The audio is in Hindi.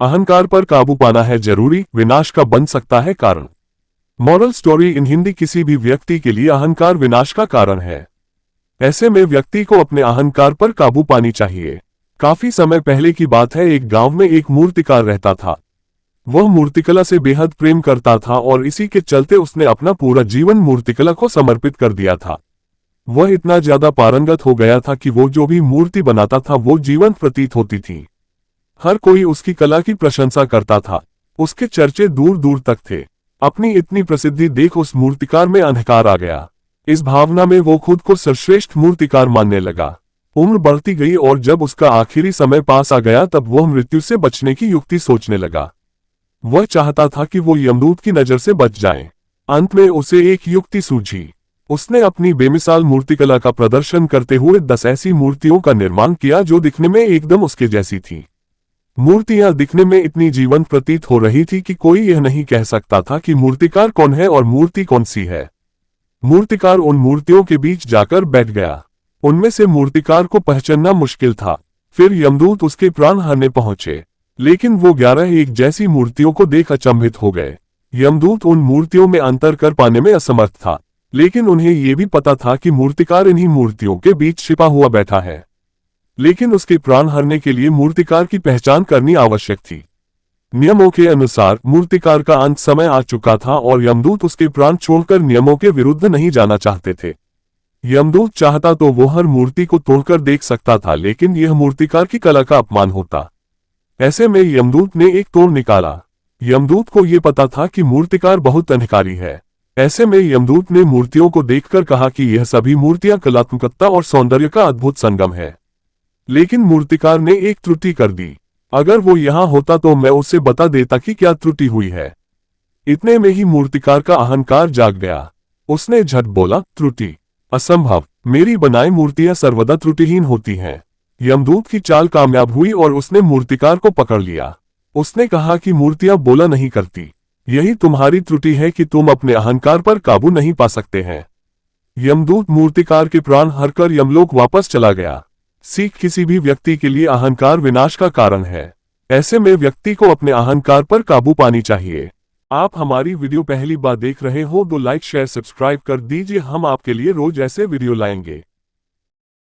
अहंकार पर काबू पाना है जरूरी, विनाश का बन सकता है कारण। Moral story in Hindi. किसी भी व्यक्ति के लिए अहंकार विनाश का कारण है। ऐसे में व्यक्ति को अपने अहंकार पर काबू पानी चाहिए। काफी समय पहले की बात है, एक गांव में एक मूर्तिकार रहता था। वह मूर्तिकला से बेहद प्रेम करता था और इसी के चलते उसने अपना पूरा जीवन मूर्तिकला को समर्पित कर दिया था। वह इतना ज्यादा पारंगत हो गया था कि वो जो भी मूर्ति बनाता था वो जीवंत प्रतीत होती थी। हर कोई उसकी कला की प्रशंसा करता था। उसके चर्चे दूर दूर तक थे। अपनी इतनी प्रसिद्धि देख उस मूर्तिकार में अंधकार आ गया। इस भावना में वो खुद को सर्वश्रेष्ठ मूर्तिकार मानने लगा। उम्र बढ़ती गई और जब उसका आखिरी समय पास आ गया तब वह मृत्यु से बचने की युक्ति सोचने लगा। वह चाहता था कि वो यमदूत की नजर से बच जाए। अंत में उसे एक युक्ति सूझी। उसने अपनी बेमिसाल मूर्तिकला का प्रदर्शन करते हुए 10 ऐसी मूर्तियों का निर्माण किया जो दिखने में एकदम उसके जैसी थी। मूर्तियां दिखने में इतनी जीवंत प्रतीत हो रही थी कि कोई यह नहीं कह सकता था कि मूर्तिकार कौन है और मूर्ति कौन सी है। मूर्तिकार उन मूर्तियों के बीच जाकर बैठ गया। उनमें से मूर्तिकार को पहचानना मुश्किल था। फिर यमदूत उसके प्राण हरने पहुंचे, लेकिन वो 11 एक जैसी मूर्तियों को देख अचंभित हो गए। यमदूत उन मूर्तियों में अंतर कर पाने में असमर्थ था, लेकिन उन्हें यह भी पता था कि मूर्तिकार इन्हीं मूर्तियों के बीच छिपा हुआ बैठा है। लेकिन उसके प्राण हरने के लिए मूर्तिकार की पहचान करनी आवश्यक थी। नियमों के अनुसार मूर्तिकार का अंत समय आ चुका था और यमदूत उसके प्राण छोड़कर नियमों के विरुद्ध नहीं जाना चाहते थे। यमदूत चाहता तो वो हर मूर्ति को तोड़कर देख सकता था, लेकिन यह मूर्तिकार की कला का अपमान होता। ऐसे में यमदूत ने एक तोड़ निकाला। यमदूत को यह पता था कि मूर्तिकार बहुत अहंकारी है। ऐसे में यमदूत ने मूर्तियों को देखकर कहा कि यह सभी मूर्तियां कलात्मकता और सौंदर्य का अद्भुत संगम है। लेकिन मूर्तिकार ने एक त्रुटि कर दी। अगर वो यहां होता तो मैं उसे बता देता कि क्या त्रुटि हुई है। इतने में ही मूर्तिकार का अहंकार जाग गया। उसने झट बोला, त्रुटि? असंभव, मेरी बनाई मूर्तियां सर्वदा त्रुटिहीन होती हैं। यमदूत की चाल कामयाब हुई और उसने मूर्तिकार को पकड़ लिया। उसने कहा कि मूर्तियां बोला नहीं करती। यही तुम्हारी त्रुटि है कि तुम अपने अहंकार पर काबू नहीं पा सकते हैं। यमदूत मूर्तिकार के प्राण हरकर यमलोक वापस चला गया। सीख, किसी भी व्यक्ति के लिए अहंकार विनाश का कारण है। ऐसे में व्यक्ति को अपने अहंकार पर काबू पानी चाहिए। आप हमारी वीडियो पहली बार देख रहे हो तो लाइक शेयर सब्सक्राइब कर दीजिए। हम आपके लिए रोज ऐसे वीडियो लाएंगे।